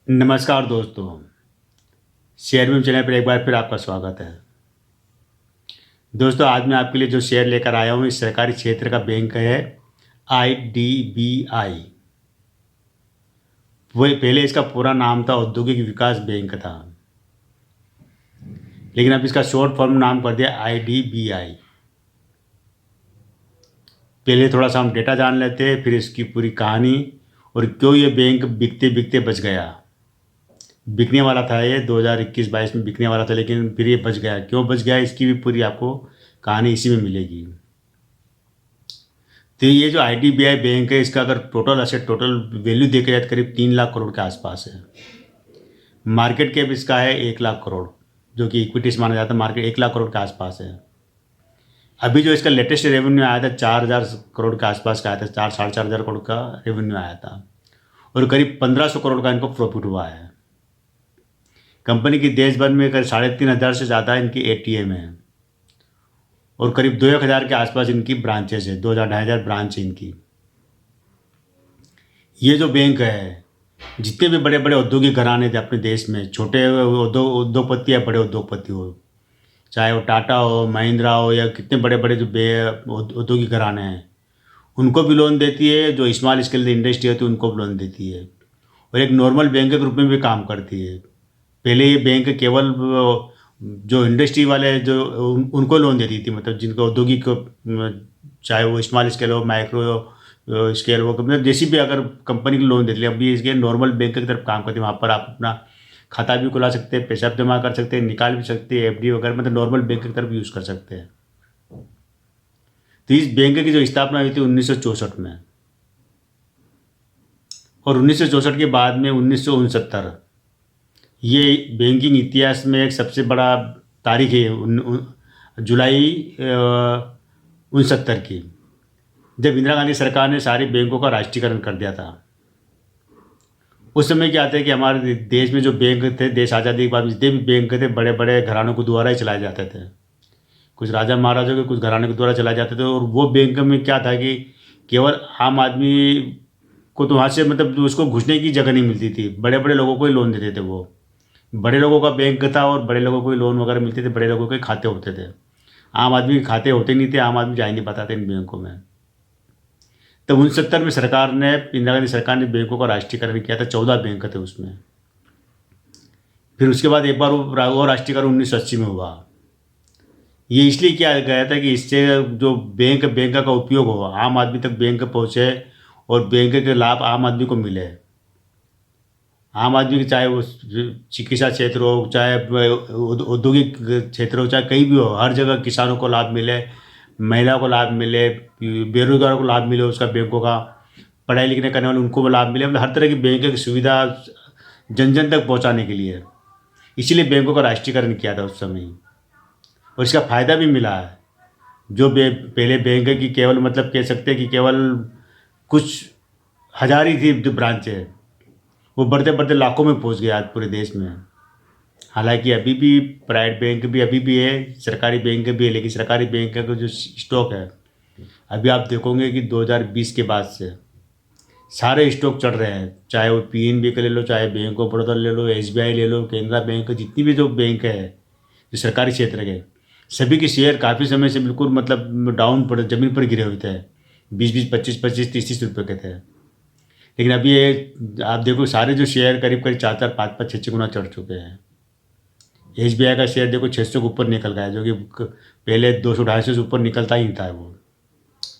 नमस्कार दोस्तों। शेयर में चैनल पर एक बार फिर आपका स्वागत है। दोस्तों, आज मैं आपके लिए जो शेयर लेकर आया हूँ इस सरकारी क्षेत्र का बैंक है IDBI। वो पहले इसका पूरा नाम था औद्योगिक विकास बैंक था, लेकिन अब इसका शॉर्ट फॉर्म नाम कर दिया IDBI। पहले थोड़ा सा हम डेटा जान लेते हैं, फिर इसकी पूरी कहानी और क्यों ये बैंक बिकते बिकते बच गया। बिकने वाला था ये 2021-22 में बिकने वाला था, लेकिन फिर ये बच गया। क्यों बच गया इसकी भी पूरी आपको कहानी इसी में मिलेगी। तो ये जो IDBI बैंक है, इसका अगर टोटल असेट, टोटल वैल्यू देखा जाए तो करीब 3 लाख करोड़ के आसपास है। मार्केट कैप इसका है 1 लाख करोड़, जो कि इक्विटीज माना जाता है। मार्केट 1 लाख करोड़ के आसपास है। अभी जो इसका लेटेस्ट रेवेन्यू आया था 4,000 करोड़ के आसपास का आया था। 4-4.5 हज़ार करोड़ का रेवेन्यू आया था और करीब 1,500 करोड़ का इनको प्रॉफिट हुआ है। कंपनी की देश भर में करीब 3,500 से ज़्यादा इनकी ATM है और करीब 2,000 के आसपास इनकी ब्रांचेस है। 2,000-2,500 ब्रांच है इनकी। ये जो बैंक है, जितने भी बड़े बड़े औद्योगिक घराने थे अपने देश में, छोटे उद्योगपति या बड़े उद्योगपति हो, चाहे वो टाटा हो, महिंद्रा हो, या कितने बड़े बड़े जो औद्योगिक घराने हैं, उनको भी लोन देती है। जो स्मॉल स्केल इंडस्ट्री होती है उनको भी लोन देती है और एक नॉर्मल बैंक के रूप में भी काम करती है। पहले ये बैंक केवल जो इंडस्ट्री वाले जो उनको लोन देती थी, मतलब जिनको औद्योगिक, चाहे वो स्मॉल स्केल हो, माइक्रो स्केल हो, मतलब जैसी भी अगर कंपनी को लोन देती है। अभी इसके नॉर्मल बैंक की तरफ काम करती है। वहाँ पर आप अपना खाता भी खुला सकते हैं, पैसा जमा कर सकते हैं, निकाल भी सकते हैं, FD वगैरह, मतलब नॉर्मल बैंक की तरफ यूज़ कर सकते हैं। तो इस बैंक की जो स्थापना हुई थी 1964 में, और 1964 के बाद में 1969, ये बैंकिंग इतिहास में एक सबसे बड़ा तारीख है। जुलाई 69 की, जब इंदिरा गांधी सरकार ने सारे बैंकों का राष्ट्रीयकरण कर दिया था। उस समय क्या था कि हमारे देश में जो बैंक थे, देश आज़ादी के बाद जितने भी बैंक थे, बड़े बड़े घरानों के द्वारा ही चलाए जाते थे। कुछ राजा महाराजों के, कुछ घराने के द्वारा चलाए जाते थे। और वो बैंक में क्या था कि केवल आम आदमी को तो वहाँ से, मतलब उसको घुसने की जगह नहीं मिलती थी। बड़े बड़े लोगों को ही लोन देते थे। वो बड़े लोगों का बैंक था और बड़े लोगों को ही लोन वगैरह मिलते थे। बड़े लोगों के खाते होते थे। आम आदमी के खाते होते नहीं थे। आम आदमी जा ही नहीं पाता था इन बैंकों में। तो 69 में सरकार ने, इंदिरा गांधी सरकार ने बैंकों का राष्ट्रीयकरण किया था। 14 बैंक थे उसमें। फिर उसके बाद एक बार वो राष्ट्रीयकरण 1980 में हुआ। ये इसलिए किया गया था कि इससे जो बैंक का उपयोग हो, आम आदमी तक बैंक पहुँचे और बैंक के लाभ आम आदमी को मिले। आम आदमी की, चाहे वो चिकित्सा क्षेत्र हो, चाहे औद्योगिक क्षेत्र हो, चाहे कहीं भी हो, हर जगह किसानों को लाभ मिले, महिला को लाभ मिले, बेरोजगारों को लाभ मिले, उसका बैंकों का, पढ़ाई लिखने करने वाले उनको भी लाभ मिले। मतलब हर तरह की बैंक की सुविधा जन जन तक पहुंचाने के लिए, इसीलिए बैंकों का राष्ट्रीयकरण किया था उस समय। और इसका फ़ायदा भी मिला है। जो पहले बैंक की केवल, मतलब कह सकते हैं कि केवल कुछ हज़ार ही थी जो ब्रांचें, वो बढ़ते बढ़ते लाखों में पहुंच गया आज पूरे देश में। हालांकि अभी भी प्राइवेट बैंक भी अभी भी है, सरकारी बैंक भी है, लेकिन सरकारी बैंक का जो स्टॉक है, अभी आप देखोगे कि 2020 के बाद से सारे स्टॉक चढ़ रहे हैं। चाहे वो PNB का ले लो, चाहे बैंक ऑफ बड़ौदा ले लो, SBI ले लो, केनरा बैंक, जितनी भी जो बैंक है जो सरकारी क्षेत्र के, सभी के शेयर काफ़ी समय से बिल्कुल, मतलब डाउन पड़े, ज़मीन पर गिरे हुए थे। 20-20, 25-25, 30-30 रुपये के थे। लेकिन अभी ये आप देखो, सारे जो शेयर करीब करीब 4-4, 5-5, 6-6 गुना चढ़ चुके हैं। SBI का शेयर देखो 600 के ऊपर निकल गया है, जो कि पहले 200-250 से ऊपर निकलता ही था वो।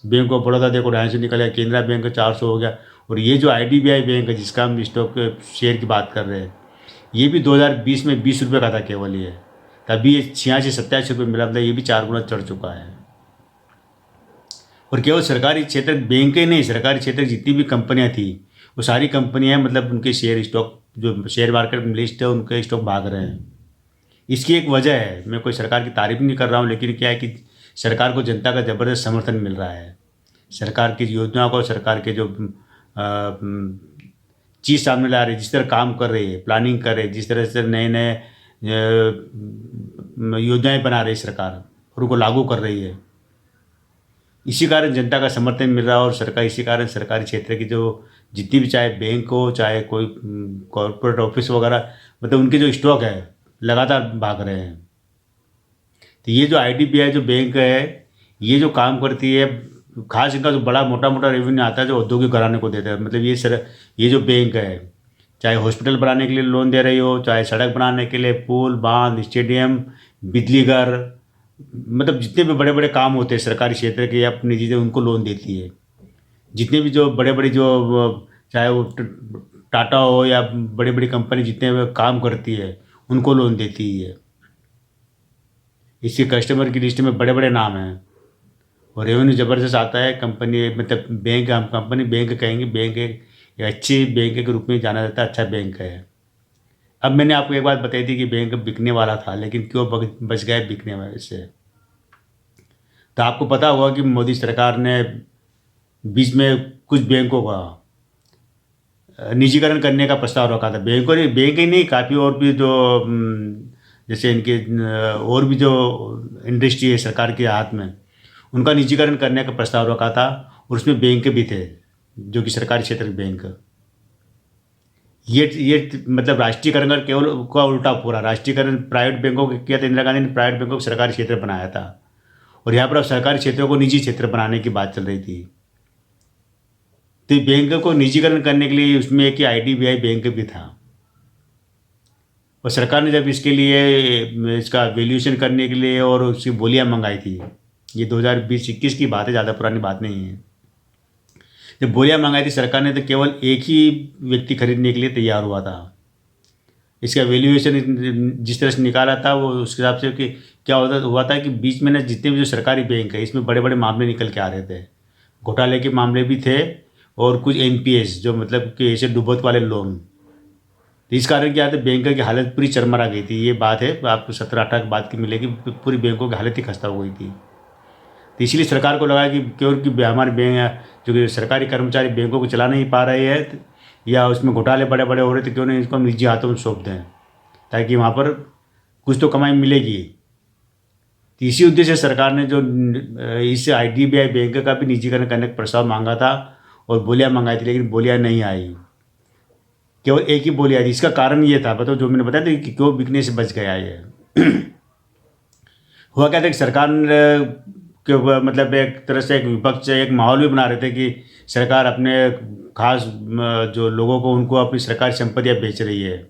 बैंक ऑफ बड़ौदा देखो 250 निकल गया, केनरा बैंक का 400 हो गया। और ये जो IDBI बैंक है, जिसका हम स्टॉक शेयर की बात कर रहे हैं, ये भी 2020 में 20 रुपये का था केवल ये। तभी ये 86-87 रुपये मिला, मतलब ये भी 4 गुना चढ़ चुका है। और केवल सरकारी क्षेत्र बैंक ही नहीं, सरकारी क्षेत्र की जितनी भी कंपनियां थी, वो सारी कंपनियां, मतलब उनके शेयर स्टॉक, जो शेयर मार्केट में लिस्ट है, उनके स्टॉक भाग रहे हैं। इसकी एक वजह है, मैं कोई सरकार की तारीफ नहीं कर रहा हूँ, लेकिन क्या है कि सरकार को जनता का ज़बरदस्त समर्थन मिल रहा है। सरकार की योजनाओं को, सरकार के जो चीज़ सामने ला रही है, जिस तरह काम कर रही है, प्लानिंग कर रही है, जिस तरह से नए नए योजनाएं बना रही है सरकार और उनको लागू कर रही है, इसी कारण जनता का समर्थन मिल रहा है और सरकार इसी कारण सरकारी क्षेत्र की जो जितनी भी चाहे बैंक हो चाहे कोई कॉरपोरेट ऑफिस वगैरह, मतलब उनके जो स्टॉक है लगातार भाग रहे हैं। तो ये जो आईडीबीआई जो बैंक है, ये जो काम करती है, खास इनका जो बड़ा मोटा मोटा रेवेन्यू आता है जो औद्योगिक घराने को देता है। मतलब ये जो बैंक है, चाहे हॉस्पिटल बनाने के लिए लोन दे रही हो, चाहे सड़क बनाने के लिए, पुल बांध स्टेडियम, बिजली घर, मतलब जितने भी बड़े बड़े काम होते हैं सरकारी क्षेत्र के या निजी चीज़ें, उनको लोन देती है। जितने भी जो बड़े बड़ी जो चाहे वो टाटा हो या बड़ी बड़ी कंपनी जितने भी काम करती है उनको लोन देती है। इसके कस्टमर की लिस्ट में बड़े बड़े नाम हैं और रेवेन्यू ज़बरदस्त आता है। कंपनी मतलब बैंक, हम कंपनी बैंक कहेंगे, बैंक एक अच्छी बैंक के रूप में जाना जाता है, अच्छा बैंक है। अब मैंने आपको एक बात बताई थी कि बैंक बिकने वाला था, लेकिन क्यों बच गया बिकने वाले से। तो आपको पता होगा कि मोदी सरकार ने बीच में कुछ बैंकों का निजीकरण करने का प्रस्ताव रखा था। बैंक ही नहीं, काफ़ी और भी जो जैसे इनके और भी जो इंडस्ट्री है सरकार के हाथ में, उनका निजीकरण करने का प्रस्ताव रखा था और उसमें बैंक भी थे जो कि सरकारी क्षेत्र के बैंक। ये मतलब राष्ट्रीयकरण का केवल का उल्टा पूरा राष्ट्रीयकरण प्राइवेट बैंकों को किया था। इंदिरा गांधी ने प्राइवेट बैंकों को सरकारी क्षेत्र बनाया था और यहाँ पर अब सरकारी क्षेत्रों को निजी क्षेत्र बनाने की बात चल रही थी। तो बैंक को निजीकरण करने के लिए उसमें एक आईडीबीआई बैंक भी था और सरकार ने जब इसके लिए इसका वैल्यूएशन करने के लिए और उसकी बोलियां मंगाई थी, ये 2020-21 की बात है, ज़्यादा पुरानी बात नहीं है। जब बोलियां मंगाई थी सरकार ने तो केवल एक ही व्यक्ति खरीदने के लिए तैयार हुआ था। इसका वैल्यूएशन जिस तरह से निकाला था वो उसके हिसाब से कि क्या हुआ था कि बीच में ना जितने भी जो सरकारी बैंक है इसमें बड़े बड़े मामले निकल के आ रहे थे, घोटाले के मामले भी थे और कुछ एनपीएस जो मतलब कि ऐसे डुबोत वाले लोन। तो इस कारण क्या था, बैंक की हालत पूरी चरमरा गई थी। ये बात है आपको 17-18 की बात की मिलेगी, पूरी बैंकों की हालत ही खस्ता हो गई थी। तो इसलिए सरकार को लगा कि क्योंकि हमारे बैंक जो कि सरकारी कर्मचारी बैंकों को चला नहीं पा रहे हैं या उसमें घोटाले बड़े बड़े हो रहे थे, क्यों नहीं इसको हम निजी हाथों में सौंप दें ताकि वहाँ पर कुछ तो कमाई मिलेगी। तो इसी उद्देश्य से सरकार ने जो इस आईडीबीआई बैंक का भी निजीकरण करने का प्रस्ताव मांगा था और बोलियां मंगाई थी, लेकिन बोलियां नहीं आई, केवल एक ही बोली आई थी। इसका कारण ये था, बताओ, जो मैंने बताया था कि क्यों बिकने से बच गया ये। हुआ क्या था कि सरकार के मतलब एक तरह से एक विपक्ष एक माहौल भी बना रहे थे कि सरकार अपने खास जो लोगों को उनको अपनी सरकारी संपत्तियाँ बेच रही है।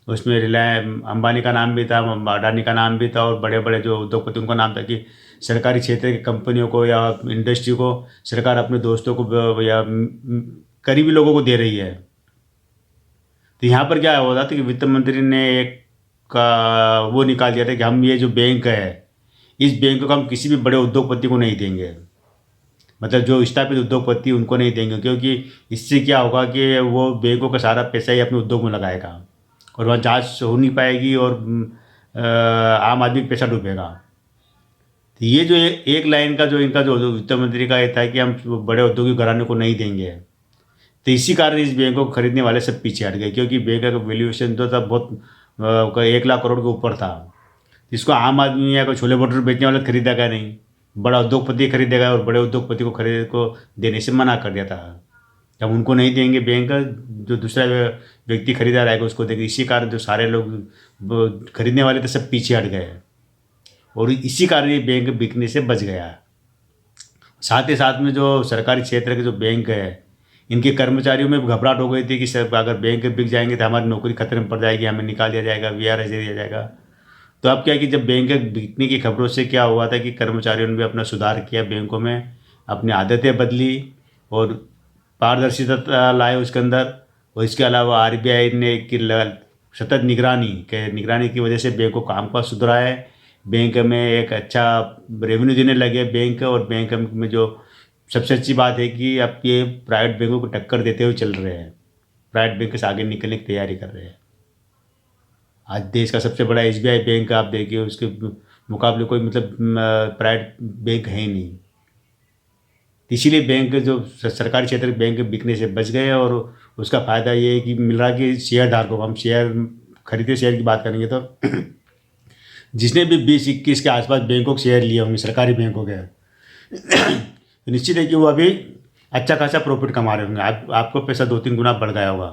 उसमें रिलायंस अंबानी का नाम भी था, अडानी का नाम भी था और बड़े बड़े जो उद्योगपति उनका नाम था कि सरकारी क्षेत्र की कंपनियों को या इंडस्ट्री को सरकार अपने दोस्तों को या करीबी लोगों को दे रही है। तो यहाँ पर क्या हो रहा था कि वित्त मंत्री ने एक का वो निकाल दिया था कि हम ये जो बैंक है इस बैंक को हम किसी भी बड़े उद्योगपति को नहीं देंगे, मतलब जो स्थापित उद्योगपति उनको नहीं देंगे, क्योंकि इससे क्या होगा कि वो बैंकों का सारा पैसा ही अपने उद्योग में लगाएगा और वहाँ जांच हो नहीं पाएगी और आम आदमी का पैसा डूबेगा। तो ये जो एक लाइन का जो इनका जो वित्त मंत्री का ये था कि हम बड़े औद्योगिक घराने को नहीं देंगे, तो इसी कारण इस बैंकों को खरीदने वाले सब पीछे हट गए, क्योंकि बैंक का वैल्यूएशन तो था बहुत 1 लाख करोड़ के ऊपर था। इसको आम आदमी या कोई छोले भटूरे बेचने वाला खरीदेगा नहीं, बड़ा उद्योगपति खरीदेगा और बड़े उद्योगपति को खरीद को देने से मना कर दिया था। जब उनको नहीं देंगे बैंक, जो दूसरा व्यक्ति खरीदा रहेगा उसको देंगे। इसी कारण जो सारे लोग खरीदने वाले थे सब पीछे हट गए और इसी कारण ये बैंक बिकने से बच गया। साथ ही साथ में जो सरकारी क्षेत्र के जो बैंक है इनके कर्मचारियों में घबराहट हो गई थी कि सर अगर बैंक बिक जाएंगे तो हमारी नौकरी खतरे में पड़ जाएगी, हमें निकाल दिया जाएगा, वीआरएस दे दिया जाएगा। तो अब क्या कि जब बैंक बिकने की खबरों से क्या हुआ था कि कर्मचारियों ने भी अपना सुधार किया, बैंकों में अपनी आदतें बदली और पारदर्शिता लाए उसके अंदर। और इसके अलावा आरबीआई ने की सतत निगरानी की वजह से बैंकों का कामकाज सुधरा है। बैंक में एक अच्छा रेवेन्यू देने लगे बैंक, और बैंक में जो सबसे अच्छी बात है कि अब ये प्राइवेट बैंकों को टक्कर देते हुए चल रहे हैं, प्राइवेट बैंक से आगे निकलने की तैयारी कर रहे हैं। आज देश का सबसे बड़ा एसबीआई बैंक आप देखिए, उसके मुकाबले कोई मतलब प्राइवेट बैंक है ही नहीं। इसीलिए बैंक जो सरकारी क्षेत्र के बैंक बिकने से बच गए और उसका फ़ायदा ये है कि मिल रहा है कि शेयरधारकों को, हम शेयर खरीदे शेयर की बात करेंगे तो जिसने भी 20-21 के आसपास बैंकों के शेयर लिए होंगे सरकारी बैंकों के, तो निश्चित है कि वो अभी अच्छा खासा प्रॉफिट कमा रहे होंगे, आपको पैसा 2-3 गुना बढ़ गया होगा।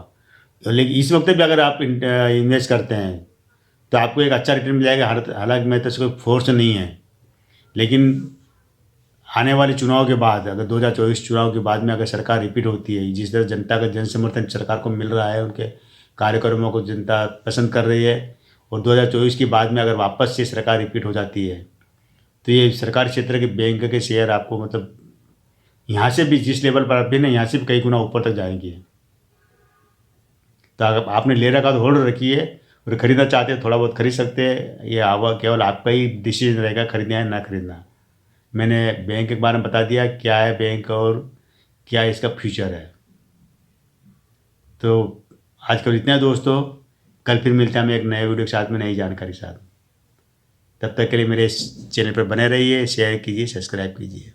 तो लेकिन इस वक्त भी अगर आप इन्वेस्ट करते हैं तो आपको एक अच्छा रिटर्न मिल जाएगा। हालांकि मैं तो इसको फोर्स नहीं है, लेकिन आने वाले चुनाव के बाद, अगर 2024 चुनाव के बाद में अगर सरकार रिपीट होती है, जिस तरह जनता का जन समर्थन सरकार को मिल रहा है, उनके कार्यक्रमों को जनता पसंद कर रही है, और 2024 के बाद में अगर वापस से सरकार रिपीट हो जाती है, तो ये सरकारी क्षेत्र के बैंक के शेयर आपको मतलब यहाँ से भी जिस लेवल पर आप भी ना, यहाँ से भी कई गुना ऊपर तक जाएंगे। तो अगर आपने ले रखा तो होल्ड रखिए, और ख़रीदना चाहते हैं थोड़ा बहुत खरीद सकते हैं। ये केवल आपका ही डिसीजन रहेगा खरीदना है ना खरीदना। मैंने बैंक के बारे में बता दिया क्या है बैंक और क्या इसका फ्यूचर है। तो आज कल इतना है दोस्तों, कल फिर मिलते हैं हम एक नए वीडियो के साथ में, नई जानकारी के साथ। तब तक के लिए मेरे इस चैनल पर बने रहिए, शेयर कीजिए, सब्सक्राइब कीजिए।